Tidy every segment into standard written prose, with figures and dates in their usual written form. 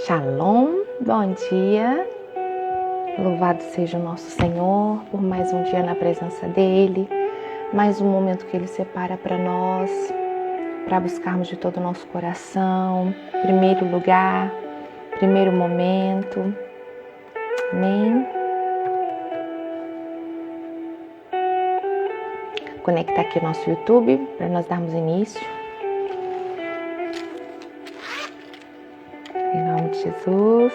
Shalom, bom dia. Louvado seja o nosso Senhor por mais um dia na presença dEle, mais um momento que Ele separa para nós, para buscarmos de todo o nosso coração, primeiro lugar, primeiro momento. Amém. Conectar aqui o nosso YouTube para nós darmos início. Em nome de Jesus.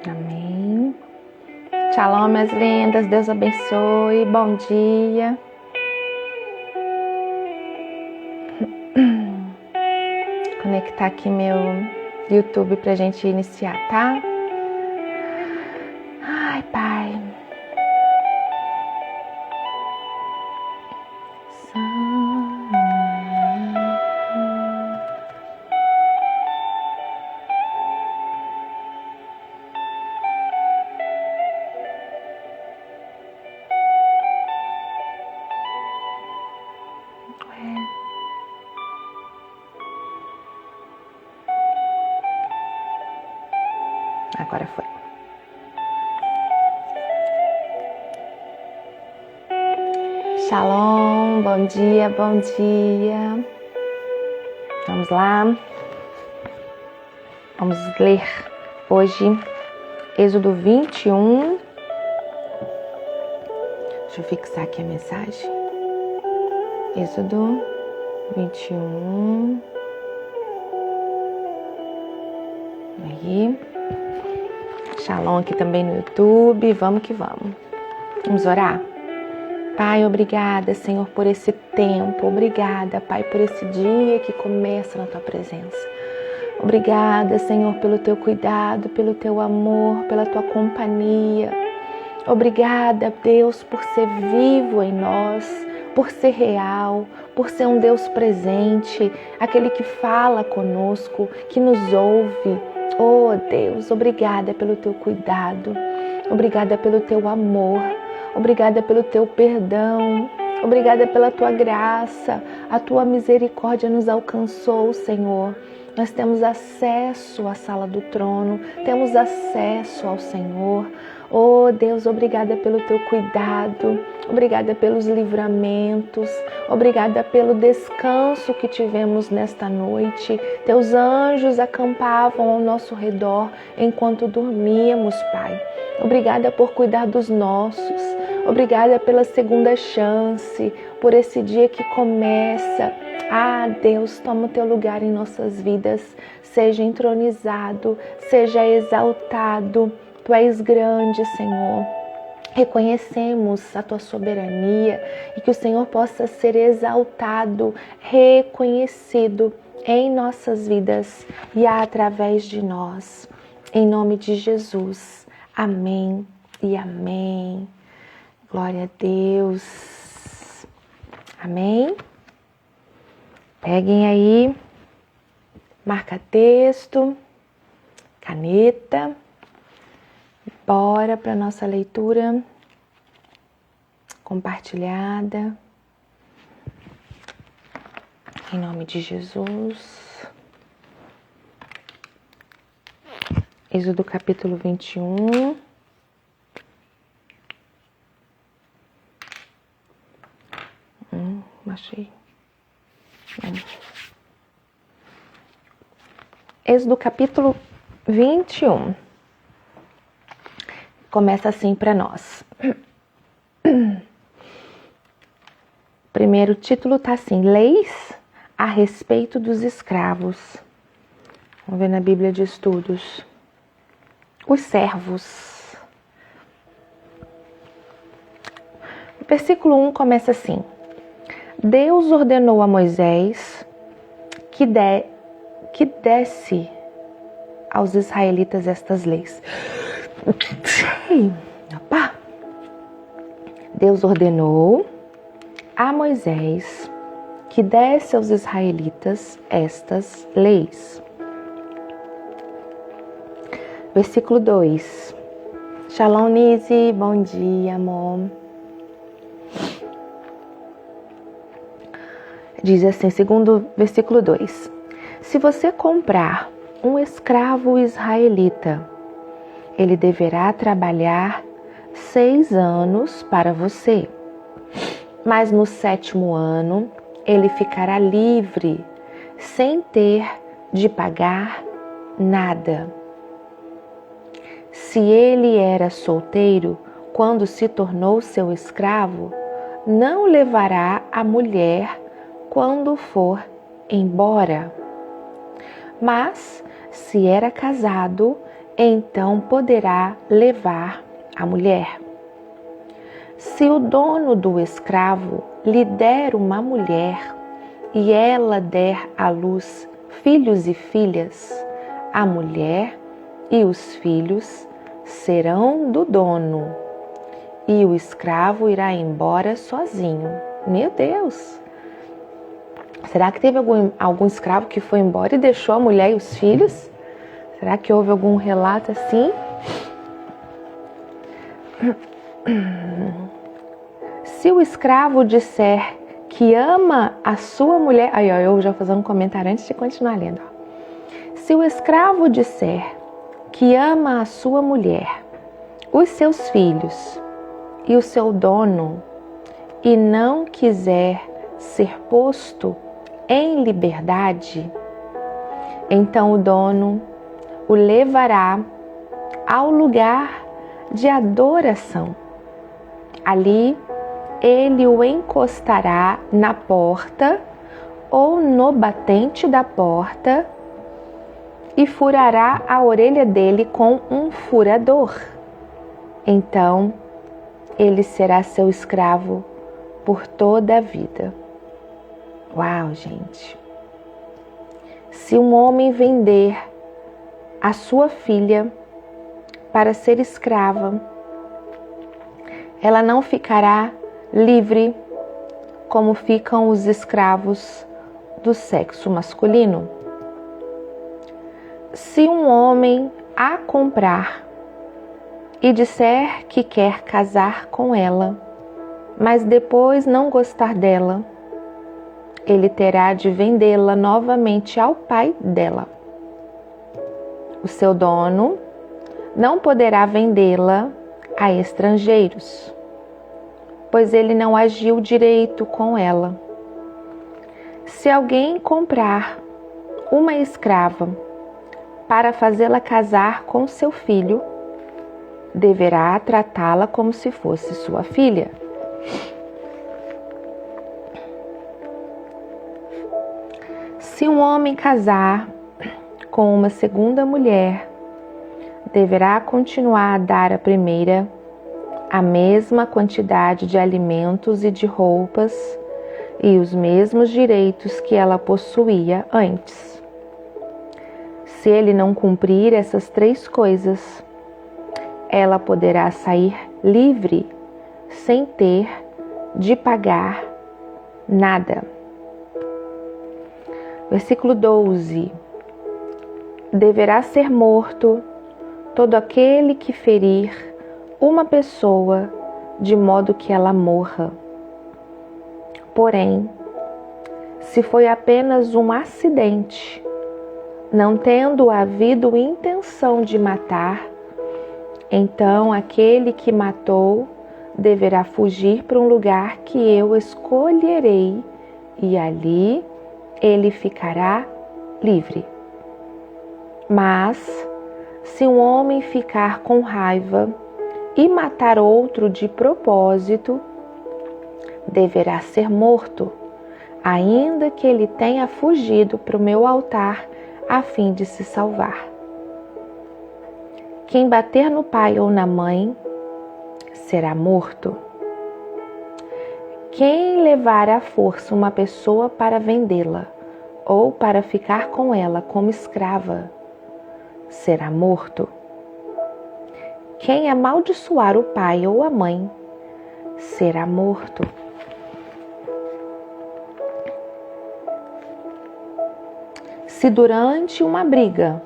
Amém. Shalom, minhas lindas. Deus abençoe. Bom dia. Conectar aqui meu YouTube pra gente iniciar, tá? Ai, Pai. Agora foi. Shalom, bom dia, bom dia. Vamos lá. Vamos ler hoje Êxodo 21. Deixa eu fixar aqui a mensagem. Êxodo 21. Aí. Shalom aqui também no YouTube. Vamos que vamos. Vamos orar? Pai, obrigada, Senhor, por esse tempo. Obrigada, Pai, por esse dia que começa na Tua presença. Obrigada, Senhor, pelo Teu cuidado, pelo Teu amor, pela Tua companhia. Obrigada, Deus, por ser vivo em nós, por ser real, por ser um Deus presente, aquele que fala conosco, que nos ouve. Oh, Deus, obrigada pelo Teu cuidado, obrigada pelo Teu amor, obrigada pelo Teu perdão, obrigada pela Tua graça, a Tua misericórdia nos alcançou, Senhor. Nós temos acesso à sala do trono, temos acesso ao Senhor. Oh, Deus, obrigada pelo Teu cuidado, obrigada pelos livramentos, obrigada pelo descanso que tivemos nesta noite. Teus anjos acampavam ao nosso redor enquanto dormíamos, Pai. Obrigada por cuidar dos nossos, obrigada pela segunda chance, por esse dia que começa. Ah, Deus, toma o Teu lugar em nossas vidas, seja entronizado, seja exaltado. Tu és grande, Senhor. Reconhecemos a Tua soberania e que o Senhor possa ser exaltado, reconhecido em nossas vidas e através de nós. Em nome de Jesus. Amém e amém. Glória a Deus. Amém. Peguem aí, marca-texto, caneta. Bora para a nossa leitura compartilhada. Em nome de Jesus. Êxodo capítulo 21. Achei. Êxodo capítulo 21. Começa assim para nós. Primeiro título está assim: Leis a respeito dos escravos. Vamos ver na Bíblia de Estudos. Os servos. O versículo 1 começa assim: Deus ordenou a Moisés que desse aos israelitas estas leis. Opa! Deus ordenou a Moisés que desse aos israelitas estas leis. Versículo 2. Shalom, Nise, bom dia, amor. Diz assim, segundo versículo 2. Se você comprar um escravo israelita, ele deverá trabalhar 6 anos para você. Mas no 7º ano, ele ficará livre, sem ter de pagar nada. Se ele era solteiro, quando se tornou seu escravo, não levará a mulher quando for embora. Mas, se era casado, então poderá levar a mulher. Se o dono do escravo lhe der uma mulher e ela der à luz filhos e filhas, a mulher e os filhos serão do dono, e o escravo irá embora sozinho. Meu Deus! Será que teve algum escravo que foi embora e deixou a mulher e os filhos? Será que houve algum relato assim? Se o escravo disser que ama a sua mulher... Aí, ó, eu já vou fazer um comentário antes de continuar lendo. Se o escravo disser que ama a sua mulher, os seus filhos e o seu dono, e não quiser ser posto em liberdade, então o dono o levará ao lugar de adoração. Ali ele o encostará na porta ou no batente da porta e furará a orelha dele com um furador. Então ele será seu escravo por toda a vida. Uau, gente! Se um homem vender a sua filha para ser escrava, ela não ficará livre como ficam os escravos do sexo masculino. Se um homem a comprar e disser que quer casar com ela, mas depois não gostar dela, ele terá de vendê-la novamente ao pai dela. O seu dono não poderá vendê-la a estrangeiros, pois ele não agiu direito com ela. Se alguém comprar uma escrava para fazê-la casar com seu filho, deverá tratá-la como se fosse sua filha. Se um homem casar com uma segunda mulher, deverá continuar a dar à primeira a mesma quantidade de alimentos e de roupas e os mesmos direitos que ela possuía antes. Se ele não cumprir essas 3 coisas, ela poderá sair livre sem ter de pagar nada. Versículo 12. Deverá ser morto todo aquele que ferir uma pessoa de modo que ela morra. Porém, se foi apenas um acidente, não tendo havido intenção de matar, então aquele que matou deverá fugir para um lugar que eu escolherei e ali ele ficará livre. Mas, se um homem ficar com raiva e matar outro de propósito, deverá ser morto, ainda que ele tenha fugido para o meu altar a fim de se salvar. Quem bater no pai ou na mãe será morto. Quem levar à força uma pessoa para vendê-la ou para ficar com ela como escrava será morto. quem amaldiçoar o pai ou a mãe será morto. Se durante uma briga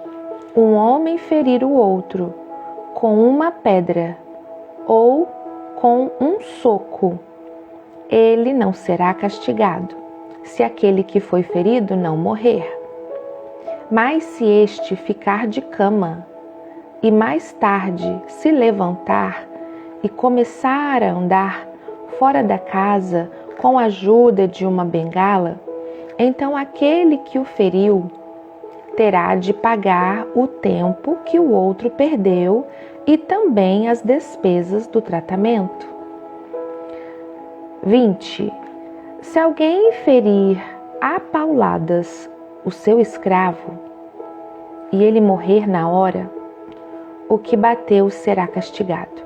um homem ferir o outro com uma pedra ou com um soco, ele não será castigado, se aquele que foi ferido não morrer. Mas se este ficar de cama e mais tarde se levantar e começar a andar fora da casa com a ajuda de uma bengala, então aquele que o feriu terá de pagar o tempo que o outro perdeu e também as despesas do tratamento. 20. Se alguém ferir a pauladas o seu escravo e ele morrer na hora, o que bateu será castigado.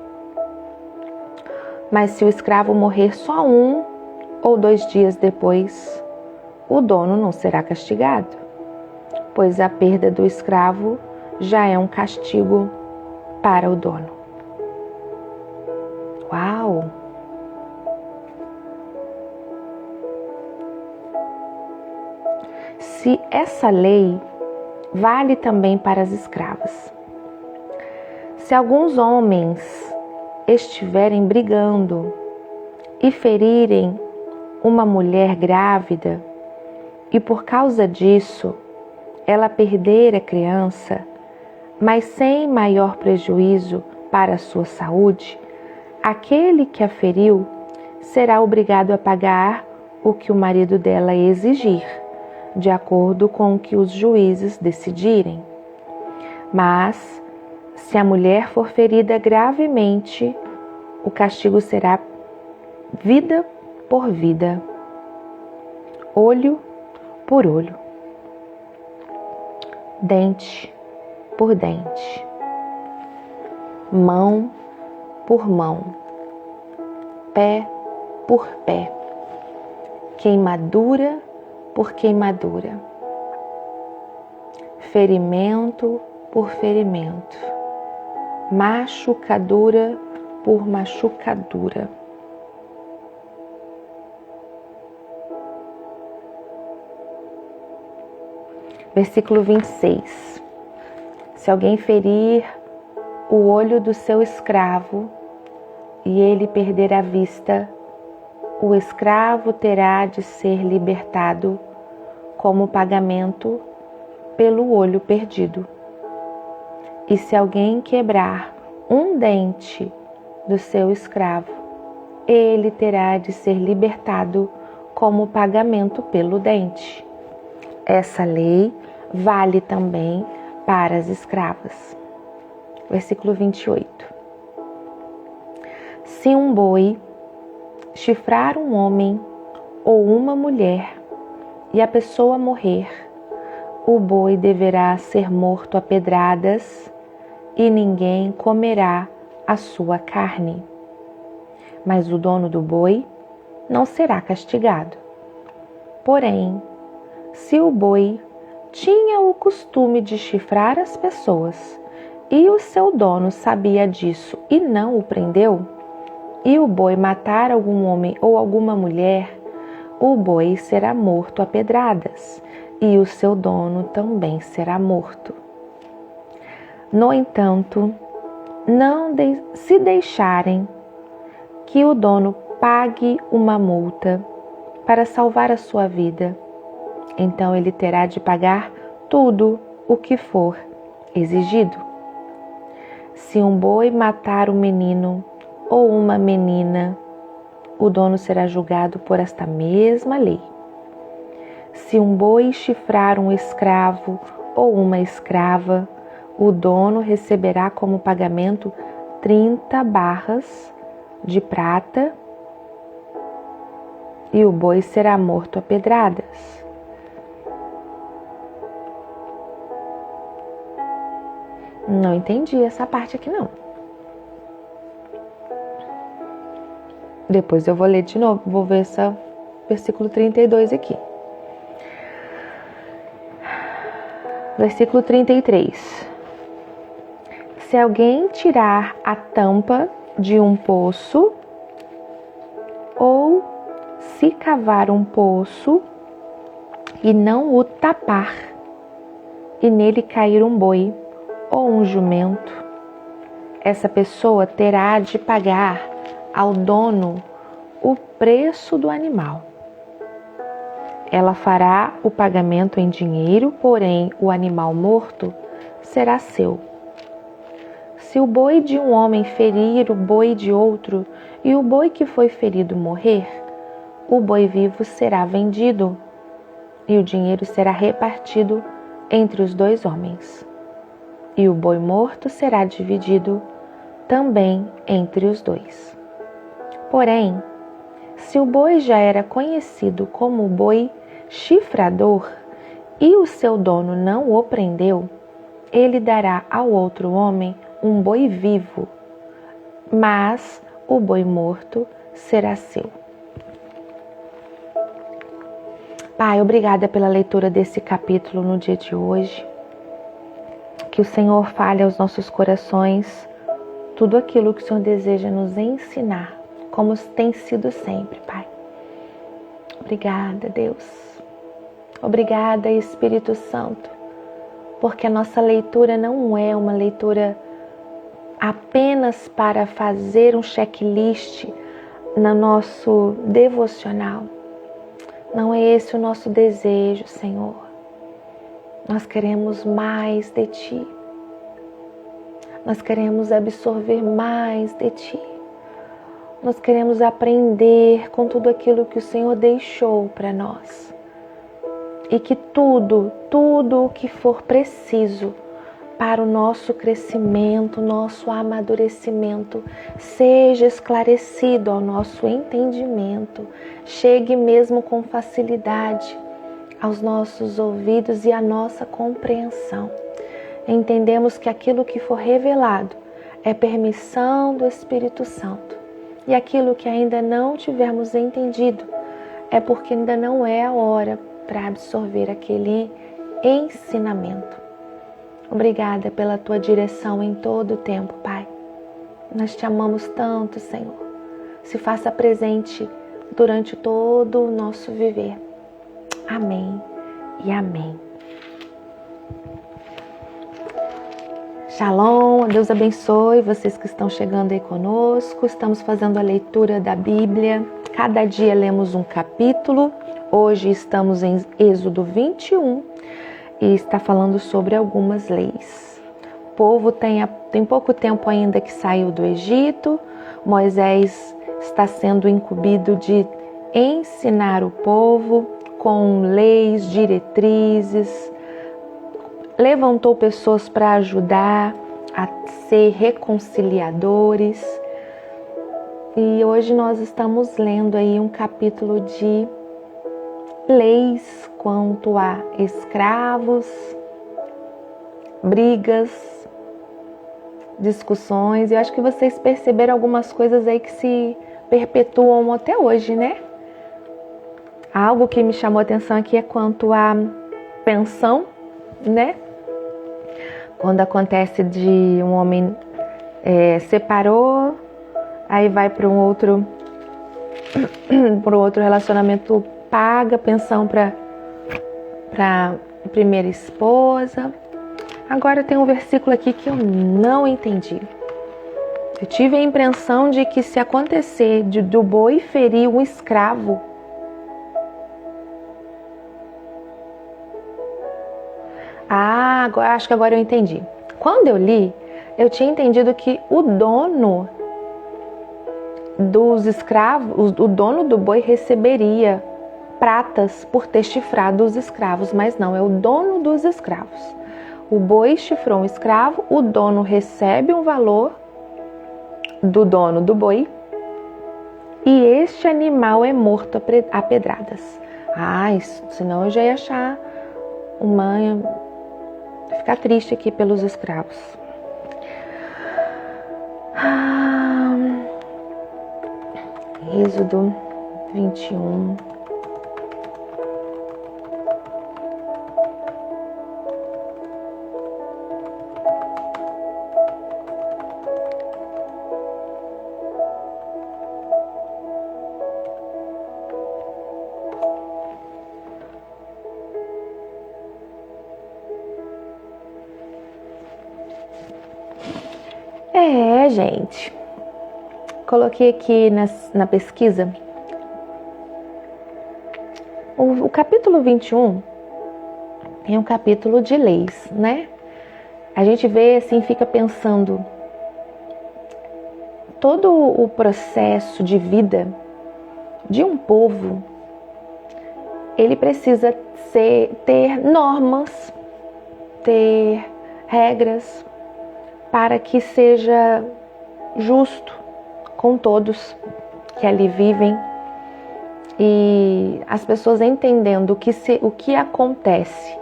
Mas se o escravo morrer só 1 ou 2 dias depois, o dono não será castigado, pois a perda do escravo já é um castigo para o dono. Uau! Se essa lei vale também para as escravas. Se alguns homens estiverem brigando e ferirem uma mulher grávida e por causa disso ela perder a criança, mas sem maior prejuízo para a sua saúde, aquele que a feriu será obrigado a pagar o que o marido dela exigir, de acordo com o que os juízes decidirem. Mas, se a mulher for ferida gravemente, o castigo será vida por vida, olho por olho, dente por dente, mão por mão, pé por pé, queimadura por queimadura, ferimento por ferimento, machucadura por machucadura. Versículo 26. Se alguém ferir o olho do seu escravo e ele perder a vista, o escravo terá de ser libertado como pagamento pelo olho perdido. E se alguém quebrar um dente do seu escravo, ele terá de ser libertado como pagamento pelo dente. Essa lei vale também para as escravas. Versículo 28. Se um boi chifrar um homem ou uma mulher e a pessoa morrer, o boi deverá ser morto a pedradas e ninguém comerá a sua carne. Mas o dono do boi não será castigado. Porém, se o boi tinha o costume de chifrar as pessoas e o seu dono sabia disso e não o prendeu, e o boi matar algum homem ou alguma mulher, o boi será morto a pedradas e o seu dono também será morto. No entanto, não se deixarem que o dono pague uma multa para salvar a sua vida, então ele terá de pagar tudo o que for exigido. Se um boi matar um menino ou uma menina, o dono será julgado por esta mesma lei. Se um boi chifrar um escravo ou uma escrava, o dono receberá como pagamento 30 barras de prata e o boi será morto a pedradas. Não entendi essa parte aqui não. Depois eu vou ler de novo, vou ver esse versículo 32 aqui. Versículo 33. Se alguém tirar a tampa de um poço, ou se cavar um poço e não o tapar, e nele cair um boi ou um jumento, essa pessoa terá de pagar ao dono o preço do animal. Ela fará o pagamento em dinheiro, porém o animal morto será seu. Se o boi de um homem ferir o boi de outro e o boi que foi ferido morrer, o boi vivo será vendido e o dinheiro será repartido entre os 2 homens. E o boi morto será dividido também entre os 2. Porém, se o boi já era conhecido como boi chifrador e o seu dono não o prendeu, ele dará ao outro homem um boi vivo, mas o boi morto será seu. Pai, obrigada pela leitura desse capítulo no dia de hoje. Que o Senhor fale aos nossos corações tudo aquilo que o Senhor deseja nos ensinar, como tem sido sempre, Pai. Obrigada, Deus. Obrigada, Espírito Santo, porque a nossa leitura não é uma leitura apenas para fazer um checklist no nosso devocional. Não é esse o nosso desejo, Senhor. Nós queremos mais de Ti. Nós queremos absorver mais de Ti. Nós queremos aprender com tudo aquilo que o Senhor deixou para nós. E que tudo o que for preciso para o nosso crescimento, nosso amadurecimento, seja esclarecido ao nosso entendimento, chegue mesmo com facilidade aos nossos ouvidos e à nossa compreensão. Entendemos que aquilo que for revelado é permissão do Espírito Santo. E aquilo que ainda não tivermos entendido é porque ainda não é a hora para absorver aquele ensinamento. Obrigada pela Tua direção em todo o tempo, Pai. Nós Te amamos tanto, Senhor. Se faça presente durante todo o nosso viver. Amém e amém. Shalom, Deus abençoe vocês que estão chegando aí conosco. Estamos fazendo a leitura da Bíblia. Cada dia lemos um capítulo. Hoje estamos em Êxodo 21 e está falando sobre algumas leis. O povo tem pouco tempo ainda que saiu do Egito. Moisés está sendo incumbido de ensinar o povo com leis, diretrizes. Levantou pessoas para ajudar a ser reconciliadores. E hoje nós estamos lendo aí um capítulo de leis quanto a escravos, brigas, discussões. E eu acho que vocês perceberam algumas coisas aí que se perpetuam até hoje, né? Algo que me chamou a atenção aqui é quanto a pensão, né? Quando acontece de um homem separou, aí vai para um outro relacionamento, paga pensão para a primeira esposa. Agora tem um versículo aqui que eu não entendi. Eu tive a impressão de que se acontecer do boi ferir um escravo, acho que agora eu entendi. Quando eu li, eu tinha entendido que o dono dos escravos, o dono do boi receberia pratas por ter chifrado os escravos, mas não, é o dono dos escravos. O boi chifrou um escravo, o dono recebe um valor do dono do boi e este animal é morto a pedradas. Senão eu já ia achar ficar triste aqui pelos escravos. Êxodo 21. Gente. Coloquei aqui na pesquisa. O capítulo 21 é um capítulo de leis, né? A gente vê assim, fica pensando todo o processo de vida de um povo, ele precisa ter normas, ter regras para que seja justo com todos que ali vivem. E as pessoas entendendo o que acontece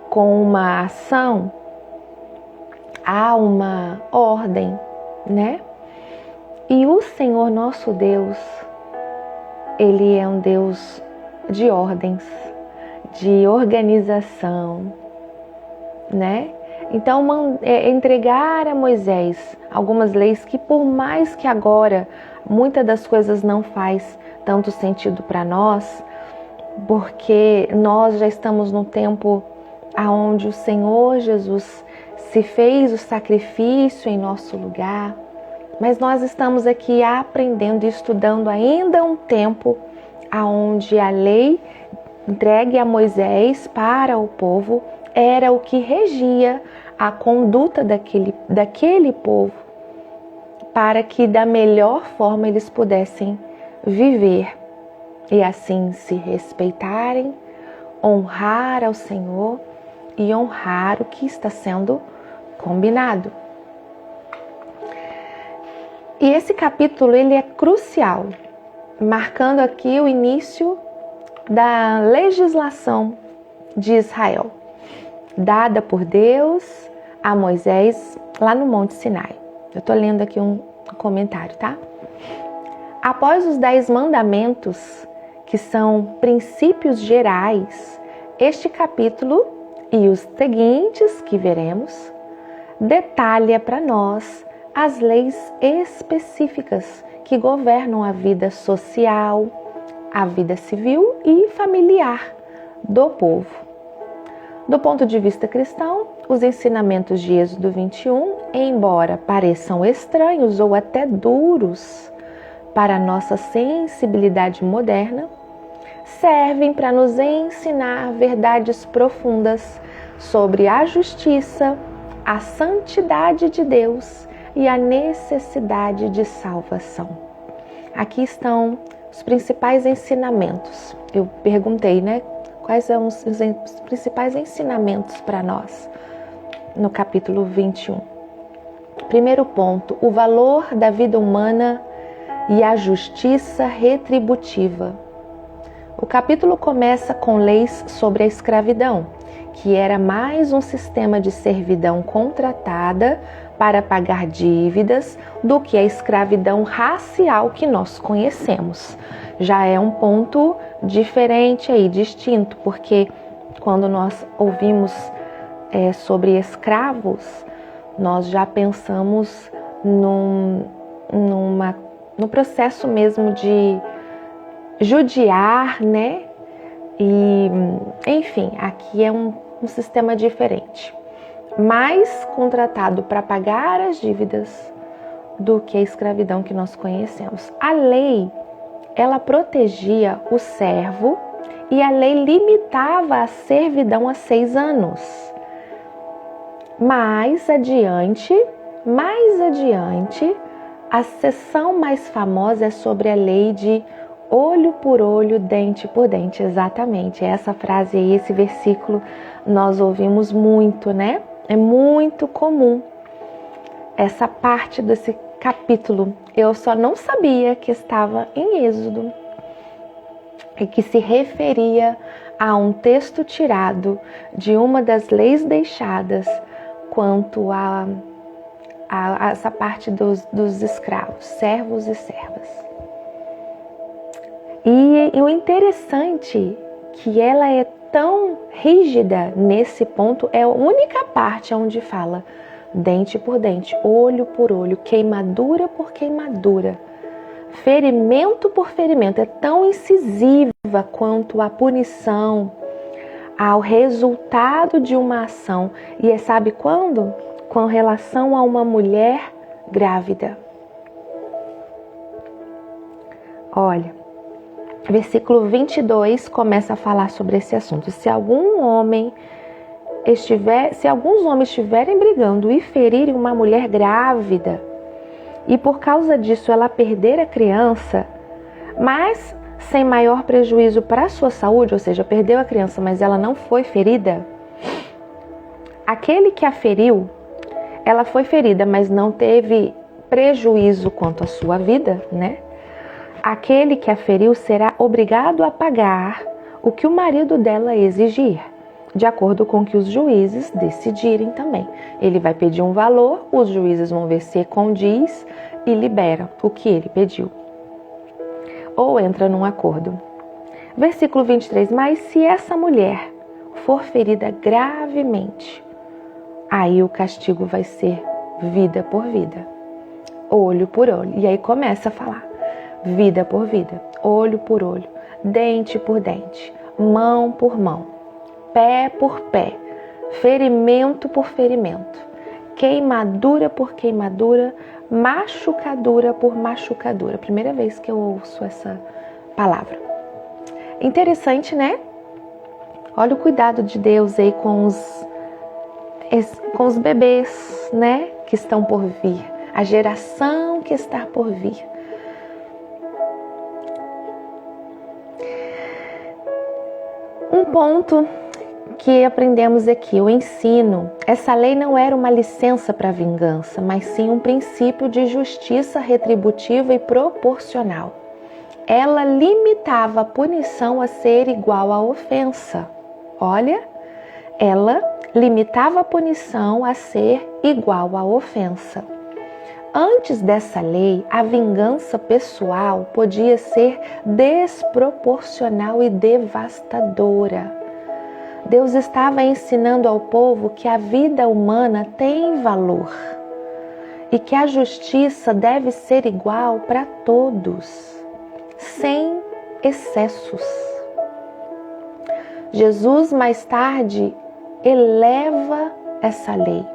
com uma ação, há uma ordem, né? E o Senhor nosso Deus, Ele é um Deus de ordens, de organização, né? Então, entregar a Moisés algumas leis que, por mais que agora muitas das coisas não faz tanto sentido para nós, porque nós já estamos num tempo onde o Senhor Jesus se fez o sacrifício em nosso lugar, mas nós estamos aqui aprendendo e estudando ainda um tempo onde a lei entregue a Moisés para o povo era o que regia a conduta daquele povo, para que da melhor forma eles pudessem viver e assim se respeitarem, honrar ao Senhor e honrar o que está sendo combinado. E esse capítulo ele é crucial, marcando aqui o início da legislação de Israel, dada por Deus a Moisés lá no Monte Sinai. Eu estou lendo aqui um comentário, tá? Após os 10 mandamentos, que são princípios gerais, este capítulo e os seguintes que veremos, detalha para nós as leis específicas que governam a vida social, a vida civil e familiar do povo. Do ponto de vista cristão, os ensinamentos de Êxodo 21, embora pareçam estranhos ou até duros para a nossa sensibilidade moderna, servem para nos ensinar verdades profundas sobre a justiça, a santidade de Deus e a necessidade de salvação. Aqui estão os principais ensinamentos. Eu perguntei, né? Quais são os principais ensinamentos para nós no capítulo 21? Primeiro ponto, o valor da vida humana e a justiça retributiva. O capítulo começa com leis sobre a escravidão, que era mais um sistema de servidão contratada para pagar dívidas do que a escravidão racial que nós conhecemos. Já é um ponto diferente aí, distinto, porque quando nós ouvimos sobre escravos, nós já pensamos no processo mesmo de judiar, né? E, enfim, aqui é um sistema diferente, mais contratado para pagar as dívidas do que a escravidão que nós conhecemos. A lei, ela protegia o servo e a lei limitava a servidão a 6 anos. Mais adiante, a seção mais famosa é sobre a lei de olho por olho, dente por dente. Exatamente, essa frase aí, esse versículo, nós ouvimos muito, né? É muito comum essa parte desse capítulo. Eu só não sabia que estava em Êxodo e que se referia a um texto tirado de uma das leis deixadas quanto a essa parte dos escravos, servos e servas. E o interessante que ela é tão rígida nesse ponto, é a única parte onde fala dente por dente, olho por olho, queimadura por queimadura, ferimento por ferimento. É tão incisiva quanto a punição, ao resultado de uma ação. E sabe quando? Com relação a uma mulher grávida. Olha, versículo 22 começa a falar sobre esse assunto. Se alguns homens estiverem brigando e ferirem uma mulher grávida, e por causa disso ela perder a criança, mas sem maior prejuízo para a sua saúde, ou seja, perdeu a criança, mas ela não foi ferida, aquele que a feriu, ela foi ferida, mas não teve prejuízo quanto à sua vida, né? Aquele que a feriu será obrigado a pagar o que o marido dela exigir, de acordo com o que os juízes decidirem também. Ele vai pedir um valor, os juízes vão ver se condiz e liberam o que ele pediu. Ou entra num acordo. Versículo 23, mas se essa mulher for ferida gravemente, aí o castigo vai ser vida por vida, olho por olho. E aí começa a falar, vida por vida, olho por olho, dente por dente, mão por mão, pé por pé, ferimento por ferimento, queimadura por queimadura, machucadura por machucadura. Primeira vez que eu ouço essa palavra. Interessante, né? Olha o cuidado de Deus aí com os bebês, né? Que estão por vir. A geração que está por vir. Um ponto que aprendemos aqui, o ensino. Essa lei não era uma licença para vingança, mas sim um princípio de justiça retributiva e proporcional. Ela limitava a punição a ser igual à ofensa. Olha, ela limitava a punição a ser igual à ofensa. Antes dessa lei, a vingança pessoal podia ser desproporcional e devastadora. Deus estava ensinando ao povo que a vida humana tem valor e que a justiça deve ser igual para todos, sem excessos. Jesus mais tarde eleva essa lei,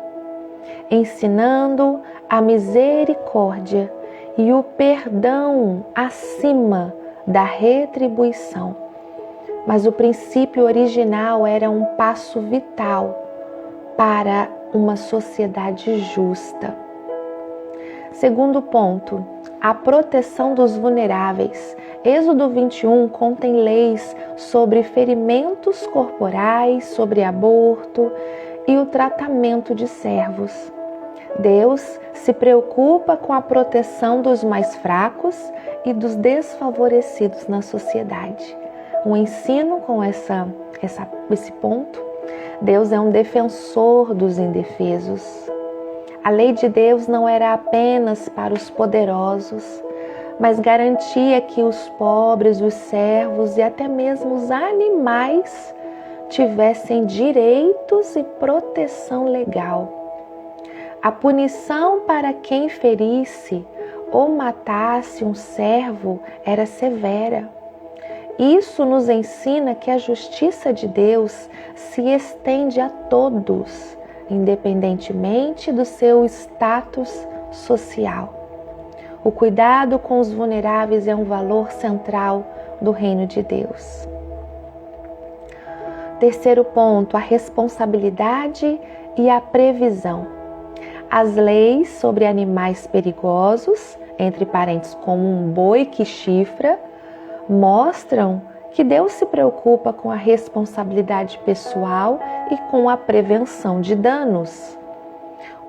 ensinando a misericórdia e o perdão acima da retribuição. Mas o princípio original era um passo vital para uma sociedade justa. Segundo ponto, a proteção dos vulneráveis. Êxodo 21 contém leis sobre ferimentos corporais, sobre aborto e o tratamento de servos. Deus se preocupa com a proteção dos mais fracos e dos desfavorecidos na sociedade. Um ensino com esse ponto. Deus é um defensor dos indefesos. A lei de Deus não era apenas para os poderosos, mas garantia que os pobres, os servos e até mesmo os animais tivessem direitos e proteção legal. A punição para quem ferisse ou matasse um servo era severa. Isso nos ensina que a justiça de Deus se estende a todos, independentemente do seu status social. O cuidado com os vulneráveis é um valor central do reino de Deus. Terceiro ponto, a responsabilidade e a previsão. As leis sobre animais perigosos, entre parênteses, como um boi que chifra, mostram que Deus se preocupa com a responsabilidade pessoal e com a prevenção de danos.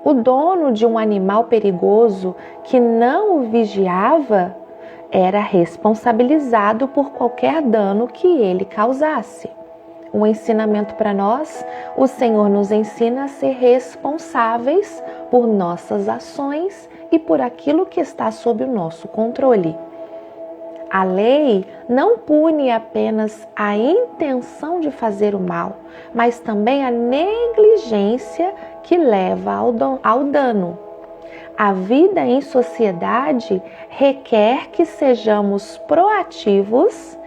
O dono de um animal perigoso que não o vigiava era responsabilizado por qualquer dano que ele causasse. Um ensinamento para nós, o Senhor nos ensina a ser responsáveis por nossas ações e por aquilo que está sob o nosso controle. A lei não pune apenas a intenção de fazer o mal, mas também a negligência que leva ao dano. A vida em sociedade requer que sejamos proativos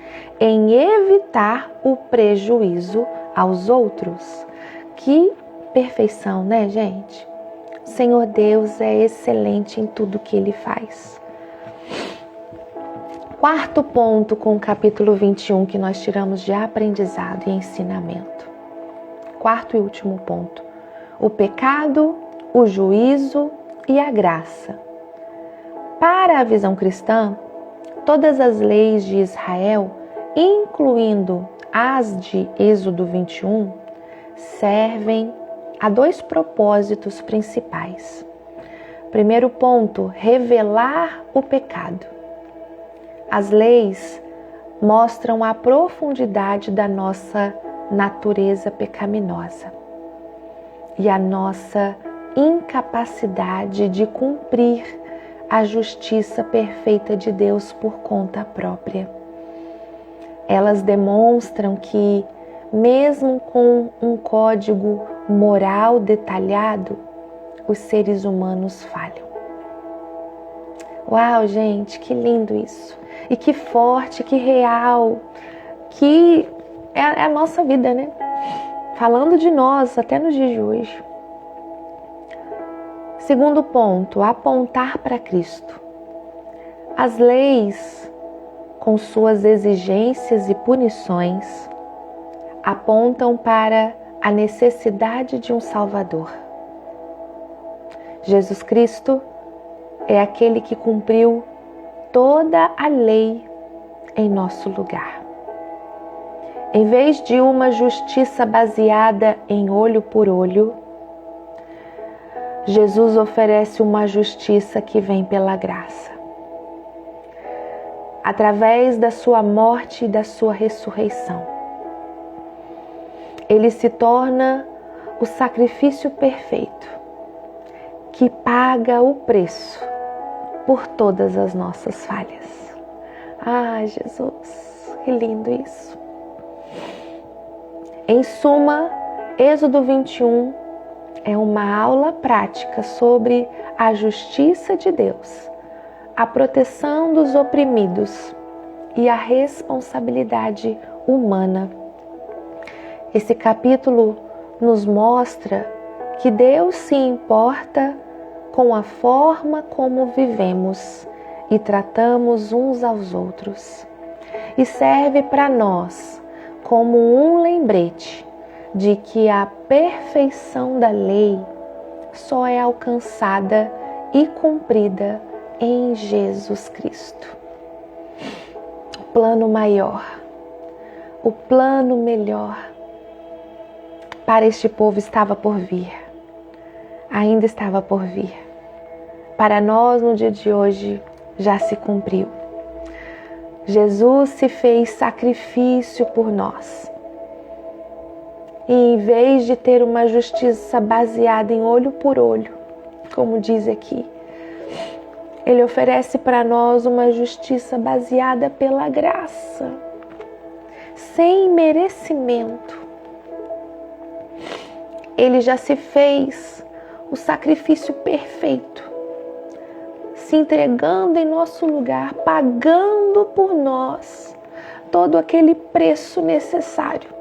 em evitar o prejuízo aos outros. Que perfeição, né, gente? Senhor Deus é excelente em tudo que Ele faz. Quarto ponto com o capítulo 21 que nós tiramos de aprendizado e ensinamento. Quarto e último ponto. O pecado, o juízo e a graça. Para a visão cristã, todas as leis de Israel, incluindo as de Êxodo 21, servem a dois propósitos principais. Primeiro ponto, revelar o pecado. As leis mostram a profundidade da nossa natureza pecaminosa e a nossa incapacidade de cumprir a justiça perfeita de Deus por conta própria. Elas demonstram que, mesmo com um código moral detalhado, os seres humanos falham. Uau, gente, que lindo isso! E que forte, que real, que é a nossa vida, né? Falando de nós até nos dias de hoje. Segundo ponto, apontar para Cristo. As leis, com suas exigências e punições, apontam para a necessidade de um Salvador. Jesus Cristo é aquele que cumpriu toda a lei em nosso lugar. Em vez de uma justiça baseada em olho por olho, Jesus oferece uma justiça que vem pela graça. Através da sua morte e da sua ressurreição, Ele se torna o sacrifício perfeito, que paga o preço por todas as nossas falhas. Ah, Jesus, que lindo isso! Em suma, Êxodo 21 é uma aula prática sobre a justiça de Deus, a proteção dos oprimidos e a responsabilidade humana. Esse capítulo nos mostra que Deus se importa com a forma como vivemos e tratamos uns aos outros, e serve para nós como um lembrete de que a perfeição da lei só é alcançada e cumprida em Jesus Cristo. O plano maior, o plano melhor para este povo estava por vir. Ainda estava por vir. Para nós, no dia de hoje, já se cumpriu. Jesus se fez sacrifício por nós. E em vez de ter uma justiça baseada em olho por olho, como diz aqui, Ele oferece para nós uma justiça baseada pela graça, sem merecimento. Ele já se fez o sacrifício perfeito, se entregando em nosso lugar, pagando por nós todo aquele preço necessário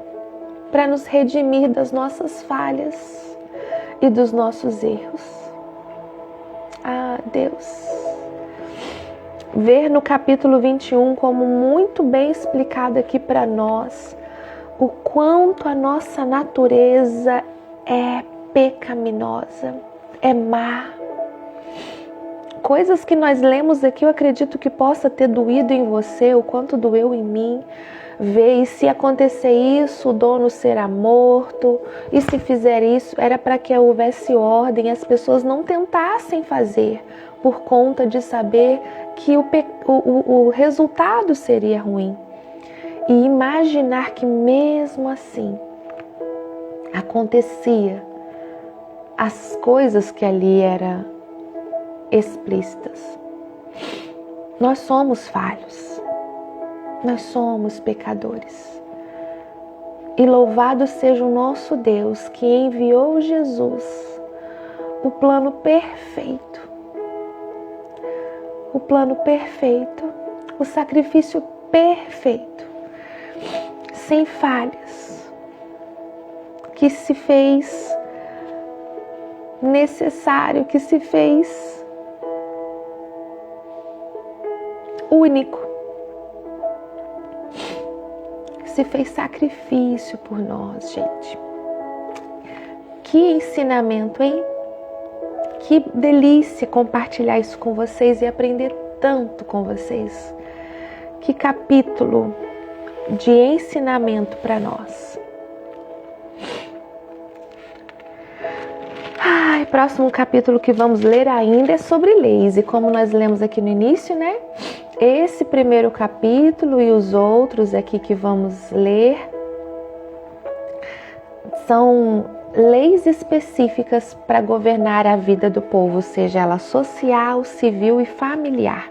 para nos redimir das nossas falhas e dos nossos erros. Ah, Deus! Ver no capítulo 21, como muito bem explicado aqui para nós, o quanto a nossa natureza é pecaminosa, é má. Coisas que nós lemos aqui, eu acredito que possa ter doído em você, o quanto doeu em mim. Ver, e se acontecer isso, o dono será morto, e se fizer isso, era para que houvesse ordem, as pessoas não tentassem fazer, por conta de saber que o resultado seria ruim. E imaginar que mesmo assim, acontecia as coisas que ali eram explícitas. Nós somos falhos, nós somos pecadores. E louvado seja o nosso Deus que enviou Jesus, o plano perfeito, o sacrifício perfeito, sem falhas, que se fez necessário, que se fez único, que se fez sacrifício por nós, gente. Que ensinamento, hein? Que delícia compartilhar isso com vocês e aprender tanto com vocês. Que capítulo de ensinamento para nós. Próximo capítulo que vamos ler ainda é sobre leis. E como nós lemos aqui no início, né? Esse primeiro capítulo e os outros aqui que vamos ler são leis específicas para governar a vida do povo, seja ela social, civil e familiar.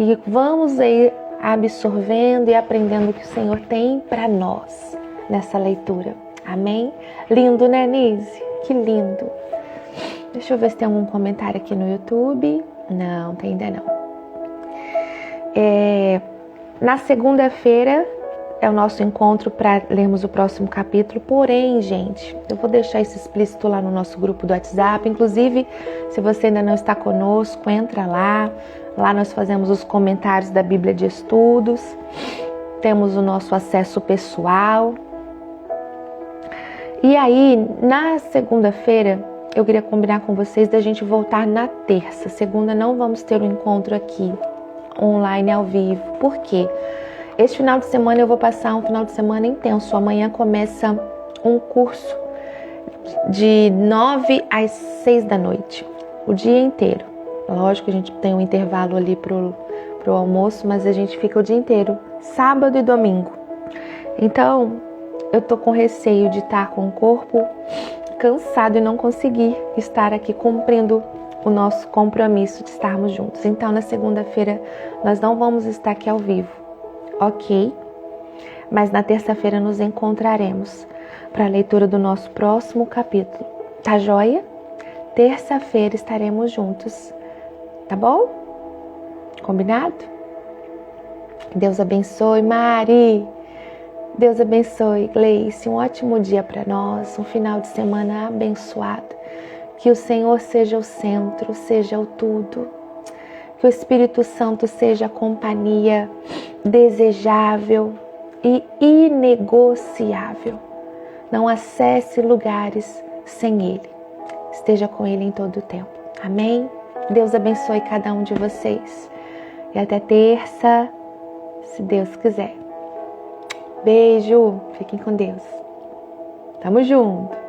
E vamos aí absorvendo e aprendendo o que o Senhor tem para nós nessa leitura. Amém? Lindo, né, Nise? Que lindo. Deixa eu ver se tem algum comentário aqui no YouTube. Não, tem ainda não. Na segunda-feira é o nosso encontro para lermos o próximo capítulo. Porém, gente, eu vou deixar isso explícito lá no nosso grupo do WhatsApp. Inclusive, se você ainda não está conosco, entra lá. Lá nós fazemos os comentários da Bíblia de Estudos. Temos o nosso acesso pessoal. E aí, na segunda-feira, eu queria combinar com vocês da gente voltar na terça. Segunda não vamos ter um encontro aqui, online, ao vivo. Por quê? Este final de semana eu vou passar um final de semana intenso. Amanhã começa um curso de 9 às 6 da noite, o dia inteiro. Lógico que a gente tem um intervalo ali pro almoço, mas a gente fica o dia inteiro, sábado e domingo. Então, eu tô com receio de estar com o corpo cansado e não conseguir estar aqui cumprindo o nosso compromisso de estarmos juntos. Então, na segunda-feira, nós não vamos estar aqui ao vivo, ok? Mas na terça-feira nos encontraremos para a leitura do nosso próximo capítulo. Tá joia? Terça-feira estaremos juntos, tá bom? Combinado? Deus abençoe, Mari! Deus abençoe, Gleice, um ótimo dia para nós, um final de semana abençoado. Que o Senhor seja o centro, seja o tudo. Que o Espírito Santo seja a companhia desejável e inegociável. Não acesse lugares sem Ele. Esteja com Ele em todo o tempo. Amém? Deus abençoe cada um de vocês. E até terça, se Deus quiser. Beijo, fiquem com Deus. Tamo junto.